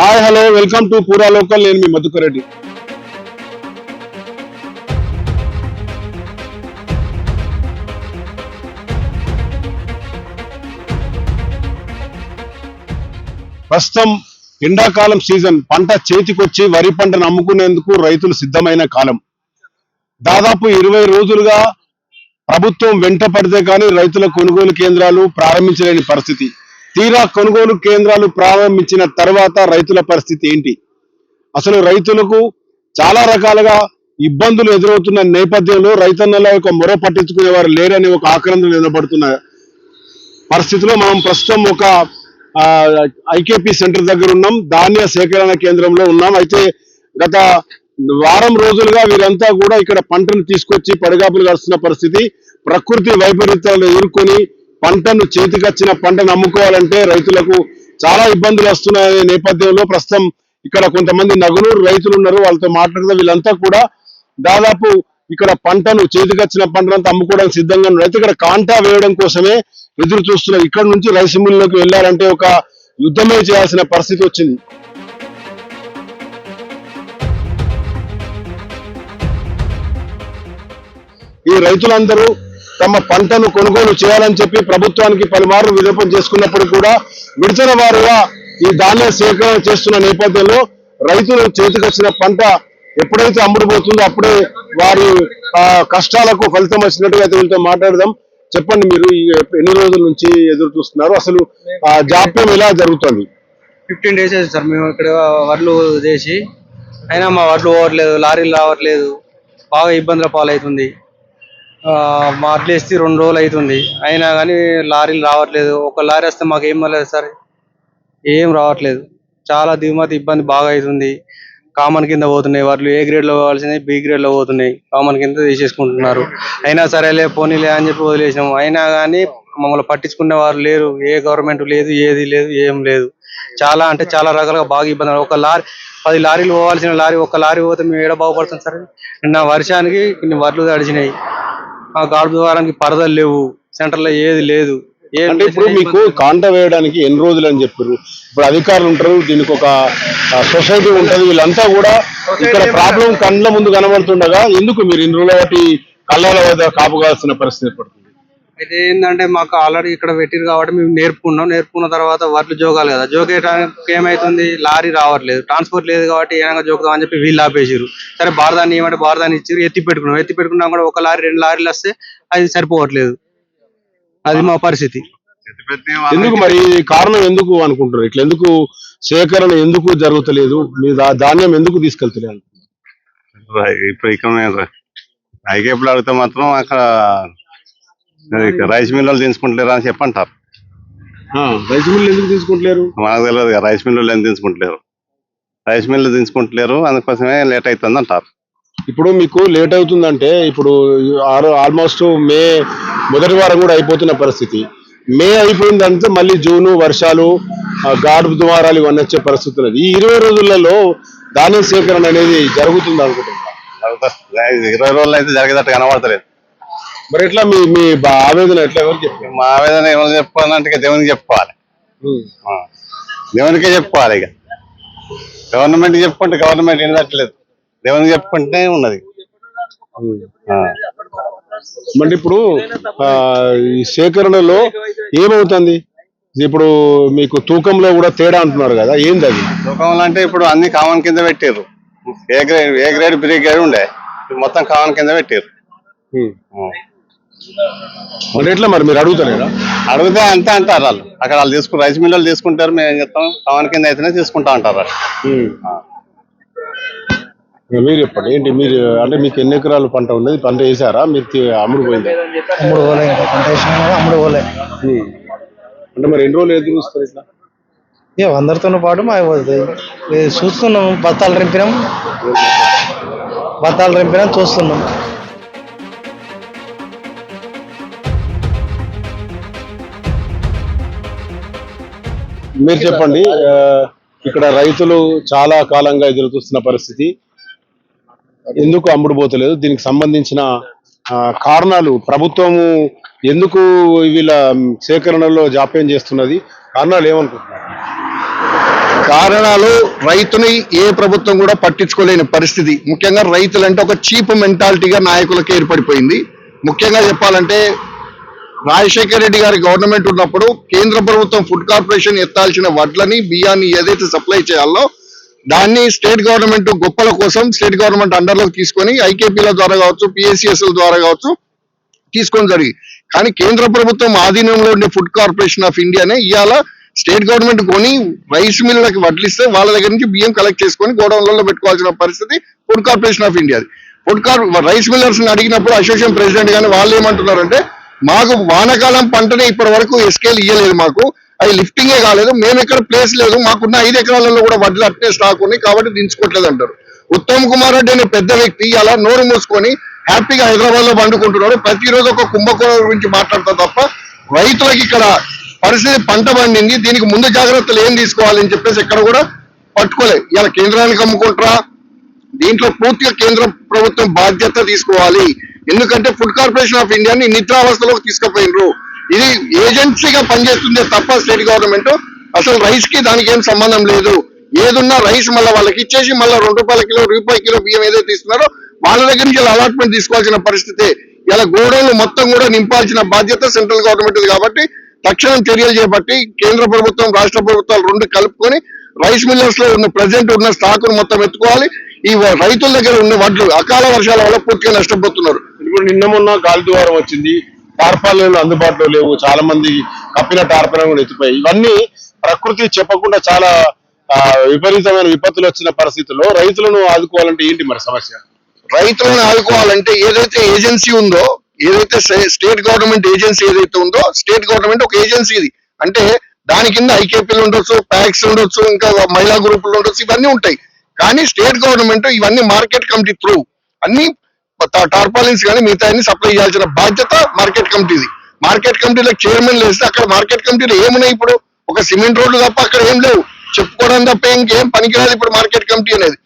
Hi hello welcome to పూరా local. నేను మీ మధుకర్ రెడ్డి. ప్రస్తుతం ఎండాకాలం సీజన్, పంట చేతికొచ్చి వరి పంటను అమ్ముకునేందుకు రైతులు సిద్ధమైన కాలం. దాదాపు 20 రోజులుగా ప్రభుత్వం వెంట పడితే కానీ రైతుల కొనుగోలు కేంద్రాలు ప్రారంభించలేని పరిస్థితి. తీరా కొనుగోలు కేంద్రాలు ప్రారంభించిన తర్వాత రైతుల పరిస్థితి ఏంటి? అసలు రైతులకు చాలా రకాలుగా ఇబ్బందులు ఎదురవుతున్న నేపథ్యంలో రైతన్నల యొక్క మొర పట్టించుకునే వారు లేరని ఒక ఆక్రందన వినబడుతున్న పరిస్థితిలో మనం ప్రస్తుతం ఒక ఐకేపీ సెంటర్ దగ్గర ఉన్నాం. ధాన్య సేకరణ కేంద్రంలో ఉన్నాం. అయితే గత వారం రోజులుగా వీరంతా కూడా ఇక్కడ పంటను తీసుకొచ్చి పడిగాపులు కాస్తున్న పరిస్థితి. ప్రకృతి వైపరీత్యాలు ఎదుర్కొని పంటను చేతికొచ్చిన పంటను అమ్ముకోవాలంటే రైతులకు చాలా ఇబ్బందులు వస్తున్నాయనే నేపథ్యంలో ప్రస్తుతం ఇక్కడ కొంతమంది నగునూరు రైతులు ఉన్నారు. వాళ్ళతో మాట్లాడితే వీళ్ళంతా కూడా దాదాపు ఇక్కడ పంటను చేతికొచ్చిన పంటనంతా అమ్ముకోవడానికి సిద్ధంగా ఉన్నారు. అయితే ఇక్కడ కాంటా వేయడం కోసమే ఎదురు చూస్తున్నారు. ఇక్కడ నుంచి రైస్ మిల్లులోకి వెళ్ళాలంటే ఒక యుద్ధమే చేయాల్సిన పరిస్థితి వచ్చింది. ఈ రైతులందరూ తమ పంటను కొనుగోలు చేయాలని చెప్పి ప్రభుత్వానికి పలుమార్లు విన్నపం చేసుకున్నప్పుడు కూడా విడతల వారుగా ఈ ధాన్య సేకరణ చేస్తున్న నేపథ్యంలో రైతులు చేతికొచ్చిన పంట ఎప్పుడైతే అమ్ముడుపోతుందో అప్పుడే వారి కష్టాలకు ఫలితం వచ్చినట్టుగా అయితే వీళ్ళతో మాట్లాడదాం. చెప్పండి, మీరు ఎన్ని రోజుల నుంచి ఎదురు చూస్తున్నారు? అసలు జాప్యం ఎలా జరుగుతుంది? 15 days అయింది సార్. మేము ఇక్కడ వడ్లు చేసి అయినా మా వడ్లు పోవట్లేదు, లారీలు రావట్లేదు, బాగా ఇబ్బందుల పాలవుతుంది. మా వడ్లు వేసి 2 రోజులు అవుతుంది, అయినా కానీ లారీలు రావట్లేదు. ఒక లారీ వస్తే మాకు ఏం లేదు సార్, ఏం రావట్లేదు. చాలా దిగుమతి ఇబ్బంది బాగా అవుతుంది. కామన్ కింద పోతున్నాయి వడ్లు. ఏ గ్రేడ్లో పోవాల్సినవి బి గ్రేడ్లో పోతున్నాయి. కామన్ కింద తీసేసుకుంటున్నారు. అయినా సరేలే పోనీలే అని చెప్పి వదిలేసినాం. అయినా కానీ మమ్మల్ని పట్టించుకునే వారు లేరు. ఏ గవర్నమెంట్ లేదు, ఏది లేదు, ఏం లేదు. చాలా అంటే చాలా రకాలుగా బాగా ఇబ్బంది. ఒక లారీ 10 లారీలు పోవాల్సిన లారీ ఒక్క లారీ పోతే మేము ఏడ బాగుపడుతుంది సార్? నిన్న వర్షానికి ఇన్ని వడ్లు తడిచినాయి. ఆ గాడుపు ద్వారానికి పరదలు లేవు, సెంటర్లో ఏది లేదు. అంటే ఇప్పుడు మీకు కాంట వేయడానికి ఎన్ని రోజులు అని చెప్పారు? ఇప్పుడు అధికారులు ఉంటారు, దీనికి ఒక సొసైటీ ఉంటది, వీళ్ళంతా కూడా ఇక్కడ ప్రాబ్లం కళ్ళ ముందు కనబడుతుండగా ఎందుకు మీరు ఇన్ని రోజుల వాటి కళ్ళ వద్ద కాపుగాల్సిన పరిస్థితి పడుతుంది? అయితే ఏంటంటే మాకు ఆల్రెడీ ఇక్కడ పెట్టిరు కాబట్టి మేము నేర్పుకున్న తర్వాత వడ్లు జోగాలి కదా. జోకేటానికి ఏమైతుంది, లారీ రావట్లేదు, ట్రాన్స్పోర్ట్ లేదు కాబట్టి ఏమైనా జోకుదాం అని చెప్పి వీళ్ళు ఆపేసారు. సరే బారదాన్ని ఏమంటే బారదాన్ని ఇచ్చారు, ఎత్తి పెట్టుకున్నా కూడా ఒక లారీ 2 లారీలు వస్తే అది సరిపోవట్లేదు. అది మా పరిస్థితి. ఎందుకు మరి కారణం ఎందుకు అనుకుంటారు? ఇట్లా ఎందుకు సేకరణ ఎందుకు జరుగుతలేదు? మీ ధాన్యం ఎందుకు తీసుకెళ్తలేదు? ఇప్పుడు ఇక్కడ ఐకేపులు అడిగితే మాత్రం అక్కడ రైస్ మిల్లు తీసుకుంటలేరు అని చెప్పంటారు. రైస్ మిల్లు ఎందుకు తీసుకుంటలేరు మనకు తెలియదు. రైస్ మిల్లు ఎందుకు తీసుకుంటలేరు? రైస్ మిల్లు తీసుకుంటలేరు, అందుకోసమే లేట్ అవుతుంది అంటారు. ఇప్పుడు మీకు లేట్ అవుతుందంటే ఇప్పుడు ఆల్మోస్ట్ మే మొదటి వారం కూడా అయిపోతున్న పరిస్థితి. మే అయిపోయిందంటే మళ్ళీ జూను వర్షాలు, గాడుపు దుమారాలు ఇవన్నీ వచ్చే పరిస్థితి ఉన్నది. ఈ 20 రోజులలో ధాన్య సేకరణ అనేది జరుగుతుంది అనుకుంటున్నా. 20 రోజులు అయితే జరిగేటట్టు కనబడతలేదు. మరి ఎట్లా మీ మీ ఆవేదన ఎట్లా ఎవరు చెప్పారు? మా ఆవేదన ఎవరు చెప్పుకోవాలంటే దేవునికి చెప్పుకోవాలి. దేవునికే చెప్పుకోవాలి. ఇక గవర్నమెంట్ చెప్పుకుంటే గవర్నమెంట్ వినట్లేదు, దేవునికి చెప్పుకుంటే ఉన్నది. అంటే ఇప్పుడు ఈ సేకరణలో ఏమవుతుంది? ఇప్పుడు మీకు తూకంలో కూడా తేడా అంటున్నారు కదా, ఏంది అది? తూకంలో అంటే ఇప్పుడు అన్ని కామన్ కింద పెట్టారు. ఏ గ్రేడ్ బి గ్రేడ్ ఉండే మొత్తం కామన్ కింద పెట్టారు. అంటే ఎట్లా మరి మీరు అడుగుతారు? అడిగితే అంతే అంటారు వాళ్ళు. అక్కడ వాళ్ళు తీసుకుంటారు, రైస్ మిల్లు తీసుకుంటారు. మేము ఏం చెప్తాం, కామన్ కింద అయితేనే తీసుకుంటా అంటారు. మీరు చెప్పండి, ఏంటి మీరు అంటే మీకు ఎన్ని ఎకరాలు పంట ఉన్నది? పంట వేసారా? మీరు అమ్ముడు పోయింది? అమ్ముడు పోలే. అంటే మరి ఎన్ని రోజులు ఎదురు చూస్తారు ఇట్లా? ఇక అందరితో పాటు మా చూస్తున్నాం. బత్తాలు రింపినాం చూస్తున్నాం. మీరు చెప్పండి, ఇక్కడ రైతులు చాలా కాలంగా ఎదురు చూస్తున్న పరిస్థితి, ఎందుకు అమ్ముడు పోతలేదు? దీనికి సంబంధించిన కారణాలు ప్రభుత్వము ఎందుకు వీళ్ళ సేకరణలో జాప్యం చేస్తున్నది? కారణాలు ఏమనుకుంటున్నారు? కారణాలు రైతుని ఏ ప్రభుత్వం కూడా పట్టించుకోలేని పరిస్థితి. ముఖ్యంగా రైతులంటే ఒక చీప్ మెంటాలిటీగా నాయకులకు ఏర్పడిపోయింది. ముఖ్యంగా చెప్పాలంటే రాజశేఖర రెడ్డి గారి గవర్నమెంట్ ఉన్నప్పుడు కేంద్ర ప్రభుత్వం ఫుడ్ కార్పొరేషన్ ఎత్తాల్సిన వడ్లని బియ్యాన్ని ఏదైతే సప్లై చేయాలో దాన్ని స్టేట్ గవర్నమెంట్ గొప్పల కోసం స్టేట్ గవర్నమెంట్ అండర్లోకి తీసుకొని ఐకేపీల ద్వారా కావచ్చు, పిఎస్సిఎస్ల ద్వారా కావచ్చు తీసుకొని జరిగి, కానీ కేంద్ర ప్రభుత్వం ఆధీనంలో ఉండే ఫుడ్ కార్పొరేషన్ ఆఫ్ ఇండియానే ఇవాళ స్టేట్ గవర్నమెంట్ కొని రైస్ మిల్లులకు వడ్లిస్తే వాళ్ళ దగ్గర నుంచి బియ్యం కలెక్ట్ చేసుకొని గోడౌన్లలో పెట్టుకోవాల్సిన పరిస్థితి ఫుడ్ కార్పొరేషన్ ఆఫ్ ఇండియాది. రైస్ మిల్లర్స్ అడిగినప్పుడు అసోసియేషన్ ప్రెసిడెంట్ గానీ వాళ్ళు ఏమంటున్నారంటే, మాకు వానాకాలం పంటనే ఇప్పటి వరకు ఎస్కేలు ఇయ్యలేదు, మాకు అవి లిఫ్టింగే కాలేదు, మేము ఎక్కడ ప్లేస్ లేదు, మాకున్న 5 ఎకరాలలో కూడా వడ్లు అట్టే స్టాక్ ఉన్నాయి కాబట్టి దించుకోవట్లేదు అంటారు. ఉత్తమ్ కుమార్ రెడ్డి అనే పెద్ద వ్యక్తి అలా నోరు మూసుకొని హ్యాపీగా హైదరాబాద్ లో పండుకుంటున్నాడు. ప్రతిరోజు ఒక కుంభకోణం గురించి మాట్లాడతా తప్ప రైతులకు ఇక్కడ పరిస్థితి పంట పండింది, దీనికి ముందు జాగ్రత్తలు ఏం తీసుకోవాలని చెప్పేసి ఎక్కడ కూడా పట్టుకోలేదు. ఇలా కేంద్రానికి అమ్ముకుంటారా, దీంట్లో పూర్తిగా కేంద్ర ప్రభుత్వం బాధ్యత తీసుకోవాలి. ఎందుకంటే ఫుడ్ కార్పొరేషన్ ఆఫ్ ఇండియాని నిద్రావస్థలోకి తీసుకుపోయినరు. ఇది ఏజెన్సీగా పనిచేస్తుందే తప్ప స్టేట్ గవర్నమెంట్ అసలు రైస్ కి దానికి ఏం సంబంధం లేదు. ఏదున్నా రైస్ మళ్ళీ వాళ్ళకి ఇచ్చేసి మళ్ళీ ₹2 కిలో ₹1 బియ్యం ఏదైతే ఇస్తున్నారో వాళ్ళ దగ్గర నుంచి అలాట్మెంట్ తీసుకోవాల్సిన పరిస్థితి. ఇలా గోడౌన్లు మొత్తం కూడా నింపాల్సిన బాధ్యత సెంట్రల్ గవర్నమెంట్ కాబట్టి తక్షణం చర్యలు చేపట్టి కేంద్ర ప్రభుత్వం రాష్ట్ర ప్రభుత్వాలు రెండు కలుపుకొని రైస్ మిల్లర్స్ లో ఉన్న ప్రజెంట్ ఉన్న స్టాక్ మొత్తం ఎత్తుకోవాలి. ఈ రైతుల దగ్గర ఉన్న వడ్లు అకాల వర్షాల వల్ల పూర్తిగా నష్టపోతున్నారు. ఇప్పుడు నిన్న మొన్న గాలి ద్వారం వచ్చింది, టార్పాలిన్లు అందుబాటులో లేవు, చాలా మంది కప్పిన టార్పాలిన్ కూడా ఎత్తిపోయాయి. ఇవన్నీ ప్రకృతి చెప్పకుండా చాలా విపరీతమైన విపత్తులు వచ్చిన పరిస్థితుల్లో రైతులను ఆదుకోవాలంటే ఏంటి మరి సమస్య? రైతులను ఆదుకోవాలంటే ఏదైతే ఏజెన్సీ ఉందో, ఏదైతే స్టేట్ గవర్నమెంట్ ఏజెన్సీ ఏదైతే ఉందో, స్టేట్ గవర్నమెంట్ ఒక ఏజెన్సీ ఇది అంటే దాని కింద ఐకేపీలు ఉండొచ్చు, ప్యాక్స్ ఉండొచ్చు, ఇంకా మహిళా గ్రూపులు ఉండొచ్చు, ఇవన్నీ ఉంటాయి. కానీ స్టేట్ గవర్నమెంట్ ఇవన్నీ మార్కెట్ కమిటీ త్రూ అన్ని టార్పాలిన్స్ కానీ మిగతా అన్ని సప్లై చేయాల్సిన బాధ్యత మార్కెట్ కమిటీది. మార్కెట్ కమిటీలో చైర్మన్ వేస్తే అక్కడ మార్కెట్ కమిటీలో ఏమున్నాయి? ఇప్పుడు ఒక సిమెంట్ రోడ్లు తప్ప అక్కడ ఏం లేవు, చెప్పుకోవడం తప్ప ఇంకేం పనికిరాదు ఇప్పుడు మార్కెట్ కమిటీ అనేది.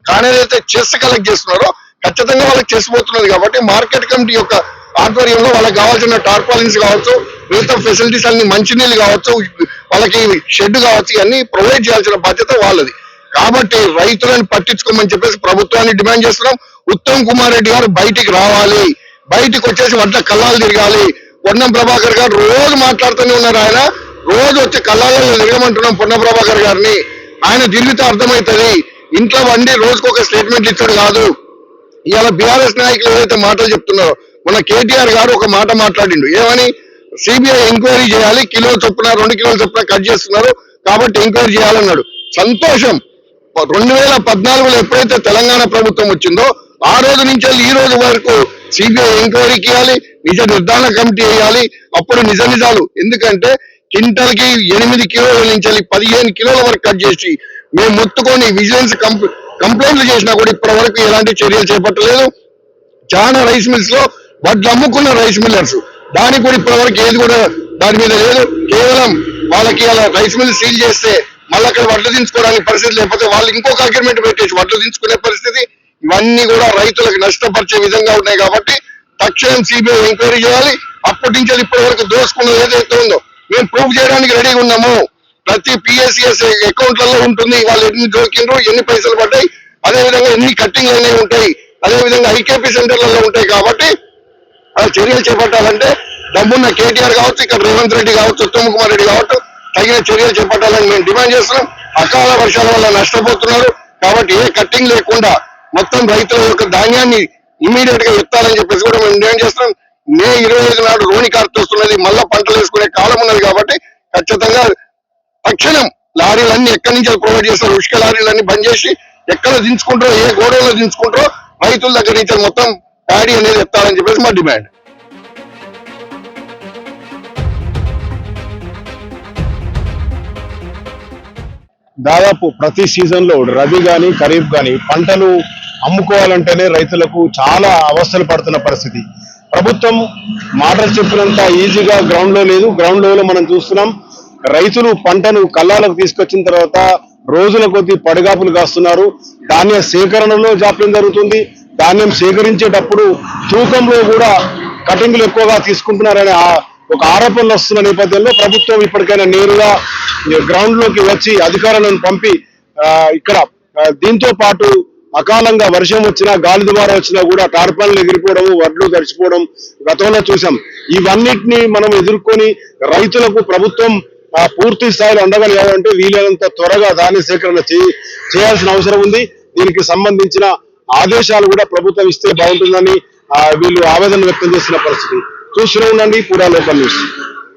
కానీ ఏదైతే చెస్ కలెక్ట్ చేస్తున్నారో ఖచ్చితంగా వాళ్ళకి చెస్ పోతున్నది కాబట్టి మార్కెట్ కమిటీ యొక్క ఆధ్వర్యంలో వాళ్ళకి కావాల్సిన టార్పాలిన్స్ కావచ్చు, మిగతా ఫెసిలిటీస్ అన్ని మంచినీళ్ళు కావచ్చు, వాళ్ళకి షెడ్ కావచ్చు, ఇవన్నీ ప్రొవైడ్ చేయాల్సిన బాధ్యత వాళ్ళది. కాబట్టి రైతులను పట్టించుకోమని చెప్పేసి ప్రభుత్వాన్ని డిమాండ్ చేస్తున్నాం. ఉత్తమ్ కుమార్ రెడ్డి గారు బయటికి రావాలి, బయటికి వచ్చేసి వడ్ల కల్లాలు తిరగాలి. పొన్నం ప్రభాకర్ గారు రోజు మాట్లాడుతూనే ఉన్నారు, ఆయన రోజు వచ్చి కల్లాలలో తిరగమంటున్నాం పొన్నం ప్రభాకర్ గారిని. ఆయన తిరిగితే అర్థమవుతుంది. ఇంట్లో వండి రోజుకొక స్టేట్మెంట్ ఇచ్చాడు కాదు. ఇవాళ బీఆర్ఎస్ నాయకులు ఏదైతే మాటలు చెప్తున్నారో, మన కేటీఆర్ గారు ఒక మాట మాట్లాడిండు, ఏమని? సిబిఐ ఎంక్వైరీ చేయాలి, కిలో చొప్పున 2 కిలోల చొప్పున కట్ చేస్తున్నారు కాబట్టి ఎంక్వైరీ చేయాలన్నాడు. సంతోషం. 2014లో ఎప్పుడైతే తెలంగాణ ప్రభుత్వం వచ్చిందో ఆ రోజు నుంచి ఈ రోజు వరకు సిబిఐ ఎంక్వైరీకి ఇవ్వాలి, నిజ నిర్ధారణ కమిటీ వేయాలి. అప్పుడు నిజ నిజాలు, ఎందుకంటే క్వింటల్కి 8 కిలోల నుంచి 15 కిలోల వరకు కట్ చేసి మేము మొత్తుకొని విజిలెన్స్ కంప్లైంట్లు చేసినా కూడా ఇప్పటి వరకు ఎలాంటి చర్యలు చేపట్టలేదు. చాలా రైస్ మిల్స్ లో వడ్లు అమ్ముకున్న రైస్ మిల్లర్స్ దానికి కూడా ఇప్పటి వరకు ఏది కూడా దాని మీద లేదు. కేవలం వాళ్ళకి అలా రైస్ మిల్ సీల్ చేస్తే మళ్ళీ అక్కడ వడ్లు దించుకోవడానికి పరిస్థితి, లేకపోతే వాళ్ళు ఇంకొక అగ్రిమెంట్ పెట్టేసి వడ్లు దించుకునే పరిస్థితి, ఇవన్నీ కూడా రైతులకు నష్టపరిచే విధంగా ఉన్నాయి. కాబట్టి తక్షణం సిబిఐ ఎంక్వైరీ చేయాలి. అప్పటి నుంచి ఇప్పటి వరకు దోసుకున్నది ఏదైతే ఉందో మేము ప్రూవ్ చేయడానికి రెడీగా ఉన్నాము. ప్రతి పిఎస్సిఎస్ అకౌంట్లలో ఉంటుంది, వాళ్ళు ఎన్ని దొరికిండ్రు, ఎన్ని పైసలు పడ్డాయి, అదేవిధంగా ఎన్ని కట్టింగ్లు అనేవి ఉంటాయి, అదేవిధంగా ఐకేపీ సెంటర్లలో ఉంటాయి. కాబట్టి ఆ చర్యలు చేపట్టాలంటే డబ్బున్న కేటీఆర్ కావచ్చు, ఇక్కడ రేవంత్ రెడ్డి కావచ్చు, ఉత్తమ్ కుమార్ రెడ్డి కావచ్చు, తగిన చర్యలు చేపట్టాలని మేము డిమాండ్ చేస్తున్నాం. అకాల వర్షాల వల్ల నష్టపోతున్నారు కాబట్టి ఏ కట్టింగ్ లేకుండా మొత్తం రైతుల యొక్క ధాన్యాన్ని ఇమీడియట్ గా ఎత్తాలని చెప్పేసి కూడా మేము డిమాండ్ చేస్తున్నాం. మే 25 నాడు రోని కార్తె వస్తున్నది, మళ్ళా పంటలు వేసుకునే కాలం ఉన్నది కాబట్టి ఖచ్చితంగా తక్షణం లారీలన్నీ ఎక్కడి నుంచి ప్రొవైడ్ చేస్తారు, ఉష్క లారీలన్నీ బంద్ చేసి ఎక్కడ దించుకుంటారో, ఏ గోడౌన్లో దించుకుంటారో రైతుల దగ్గర నుంచి మొత్తం ప్యాడీ అనేది ఎత్తాలని చెప్పేసి మా డిమాండ్. దాదాపు ప్రతి సీజన్ లో రబీ గాని ఖరీఫ్ గాని పంటలు అమ్ముకోవాలంటేనే రైతులకు చాలా అవస్థలు పడుతున్న పరిస్థితి. ప్రభుత్వం మాటలు చెప్పినంత ఈజీగా గ్రౌండ్ లో లేదు. గ్రౌండ్ లెవెల్ మనం చూస్తున్నాం, రైతులు పంటను కల్లాలకు తీసుకొచ్చిన తర్వాత రోజుల కొద్దీ పడిగాపులు కాస్తున్నారు. ధాన్య సేకరణలో జాప్యం జరుగుతుంది. ధాన్యం సేకరించేటప్పుడు తూకంలో కూడా కటింగ్లు ఎక్కువగా తీసుకుంటున్నారనే ఒక ఆరోపణలు వస్తున్న నేపథ్యంలో ప్రభుత్వం ఇప్పటికైనా నేరుగా గ్రౌండ్ లోకి వచ్చి అధికారులను పంపి ఇక్కడ దీంతో పాటు అకాలంగా వర్షం వచ్చినా గాలి దుమారం వచ్చినా కూడా టార్పాన్లు ఎగిరిపోవడం వడ్లు తడిచిపోవడం గతంలో చూసాం. ఇవన్నిటిని మనం ఎదుర్కొని రైతులకు ప్రభుత్వం పూర్తి స్థాయిలో అండగా నిలవాలంటే వీలైనంత త్వరగా ధాన్య సేకరణ చేయాల్సిన అవసరం ఉంది. దీనికి సంబంధించిన ఆదేశాలు కూడా ప్రభుత్వం ఇస్తే బాగుంటుందని వీళ్ళు ఆవేదన వ్యక్తం చేసిన పరిస్థితి. చూస్తూనే ఉండండి పూరా లోకల్ న్యూస్.